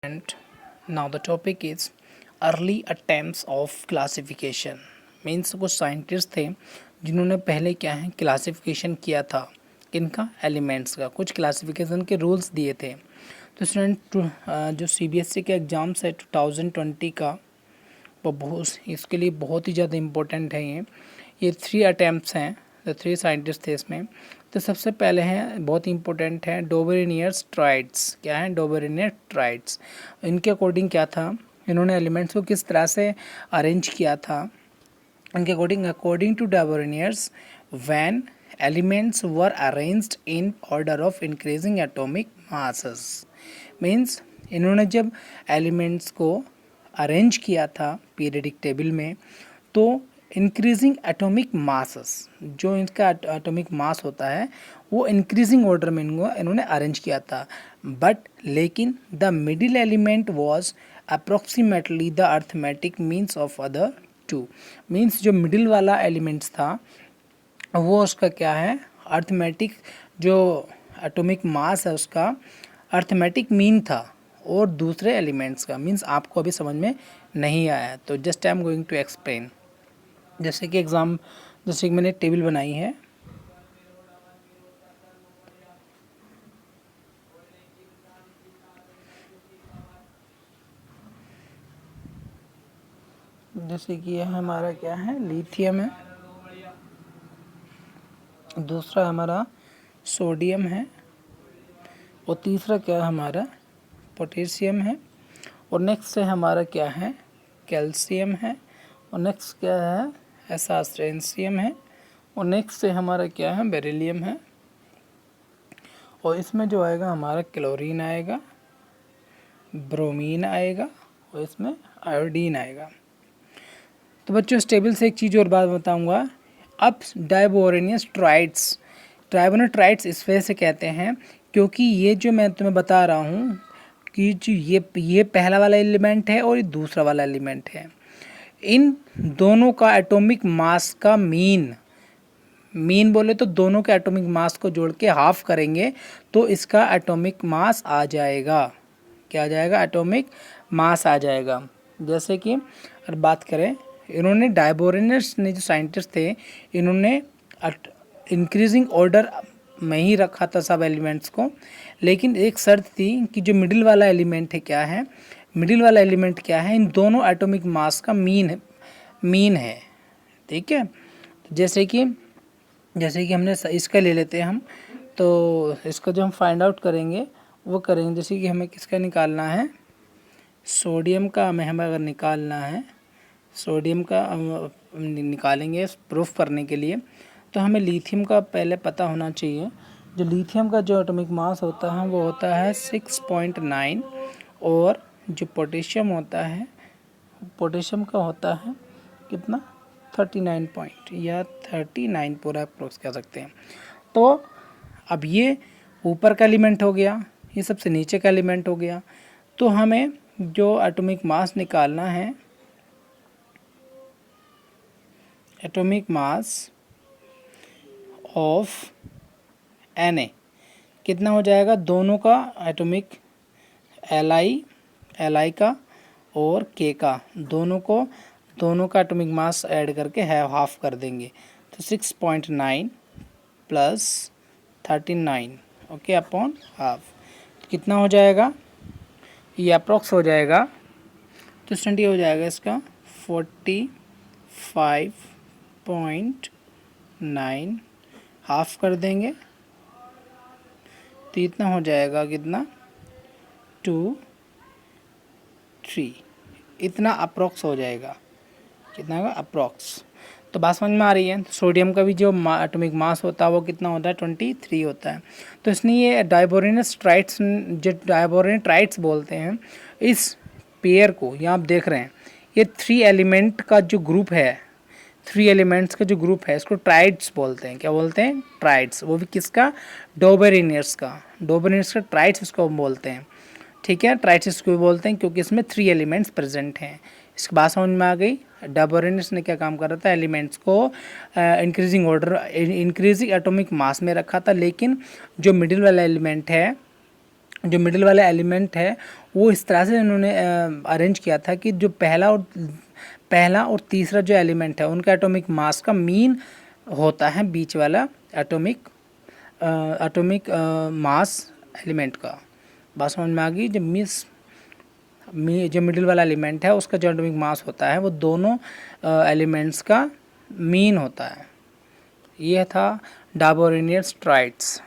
And now the topic is early attempts of classification. Means कुछ scientist थे जिन्होंने पहले क्या है क्लासिफिकेशन किया था किनका एलिमेंट्स का, कुछ क्लासिफिकेशन के रूल्स दिए थे। तो स्टूडेंट जो सीबीएसई के एग्ज़ाम्स है 2020 का वो इसके लिए बहुत ही ज़्यादा इम्पोर्टेंट है। ये 3 अटैम्प्ट्स हैं, तो 3 साइंटिस्ट थे इसमें। तो सबसे पहले हैं, बहुत इंपॉर्टेंट है, डोबेरेनियर्स ट्राइड्स। क्या है डोबेरेनियर ट्राइड्स? इनके अकॉर्डिंग क्या था, इन्होंने एलिमेंट्स को किस तरह से अरेंज किया था। इनके according to Dobereiner's when elements were arranged in order of increasing atomic masses. Means इन्होंने जब एलिमेंट्स को अरेंज किया था पीरियडिक टेबल में, तो इंक्रीजिंग एटॉमिक मासेस, जो इनका एटॉमिक मास होता है वो इंक्रीजिंग ऑर्डर में इन्होंने अरेंज किया था। बट लेकिन the middle element was approximately the arithmetic means of other two. Means जो मिडिल वाला एलिमेंट्स था वो उसका क्या है, अर्थमेटिक जो एटॉमिक मास है उसका अर्थमेटिक मीन था और दूसरे एलिमेंट्स का मीन्स आपको अभी समझ में नहीं आया। तो just I am going to explain. जैसे कि जैसे कि मैंने टेबल बनाई है, जैसे कि यह हमारा क्या है, लिथियम है, दूसरा हमारा सोडियम है और तीसरा क्या है हमारा पोटेशियम है, और नेक्स्ट है हमारा क्या है कैल्शियम है, और नेक्स्ट क्या है एसास्ट्रेंशियम है, और नेक्स्ट से हमारा क्या है बेरिलियम है, और इसमें जो आएगा हमारा क्लोरीन आएगा, ब्रोमीन आएगा और इसमें आयोडीन आएगा। तो बच्चों इस टेबल से एक चीज़ और बात बताऊंगा। अब डायबोरेनियस ट्राइड्स, ट्राइबोनेट्राइड्स इस वजह से कहते हैं क्योंकि ये जो मैं तुम्हें बता रहा हूँ कि जो ये पहला वाला एलिमेंट है और ये दूसरा वाला एलिमेंट है, इन दोनों का एटॉमिक मास का मीन बोले तो दोनों के एटॉमिक मास को जोड़ के हाफ करेंगे तो इसका एटॉमिक मास आ जाएगा। क्या आ जाएगा? एटॉमिक मास आ जाएगा। जैसे कि अगर बात करें, इन्होंने डायबोरेनियस ने जो साइंटिस्ट थे इन्होंने इंक्रीजिंग ऑर्डर में ही रखा था सब एलिमेंट्स को, लेकिन एक शर्त थी कि जो मिडिल वाला एलिमेंट है क्या है, मिडिल वाला एलिमेंट क्या है, इन दोनों एटॉमिक मास का मीन है। ठीक है, जैसे कि हमने इसका ले लेते हैं हम, तो इसका जो हम फाइंड आउट करेंगे वो करेंगे। जैसे कि हमें किसका निकालना है, सोडियम का हमें अगर निकालना है, सोडियम का निकालेंगे प्रूफ करने के लिए, तो हमें लिथियम का पहले पता होना चाहिए। जो लिथियम का जो एटॉमिक मास होता है वो होता है 6.9, और जो पोटेशियम होता है, पोटेशियम का होता है कितना 39 पॉइंट या 39 पूरा अप्रोक्स कह सकते हैं। तो अब ये ऊपर का एलिमेंट हो गया, ये सबसे नीचे का एलिमेंट हो गया। तो हमें जो एटॉमिक मास निकालना है, एटॉमिक मास ऑफ Na कितना हो जाएगा, दोनों का एटॉमिक Li का और K का, दोनों का एटॉमिक मास ऐड करके हाफ कर देंगे। तो 6.9 प्लस 39 ओके अपॉन हाफ, तो कितना हो जाएगा, ये अप्रॉक्स हो जाएगा। तो स्टूडेंट ये हो जाएगा इसका 45.9, हाफ कर देंगे तो इतना हो जाएगा कितना 2, 3, इतना अप्रॉक्स हो जाएगा। कितना होगा अप्रॉक्स। तो बात समझ में आ रही है। सोडियम का भी जो एटॉमिक मास होता है वो कितना होता है 23 होता है। तो इसने ये डायबोरेनियस ट्राइड्स, जो डायबोरेनियस ट्राइड्स बोलते हैं, इस पेयर को यहाँ आप देख रहे हैं, ये 3 एलिमेंट का जो ग्रुप है, 3 एलिमेंट्स का जो ग्रुप है इसको ट्राइड्स बोलते हैं। क्या बोलते हैं? ट्राइड्स। वो भी किसका? डोबेरेनियस का ट्राइड्स इसको बोलते हैं। ठीक है, ट्राइड्स इसको बोलते हैं क्योंकि इसमें 3 एलिमेंट्स प्रेजेंट हैं। इसकी बात समझ में आ गई। डायबोरेनियस ने क्या काम कर रहा था, एलिमेंट्स को इंक्रीजिंग एटॉमिक मास में रखा था, लेकिन जो मिडिल वाला एलिमेंट है जो मिडिल वाला एलिमेंट है वो इस तरह से इन्होंने अरेंज किया था कि जो पहला और तीसरा जो एलिमेंट है उनका एटॉमिक मास का मीन होता है बीच वाला एटॉमिक मास एलिमेंट का। बात समझ में आ गई। जो मिडिल वाला एलिमेंट है उसका जो एटॉमिक मास होता है वो दोनों एलिमेंट्स का मीन होता है। यह था डायबोरेनियस ट्राइड्स।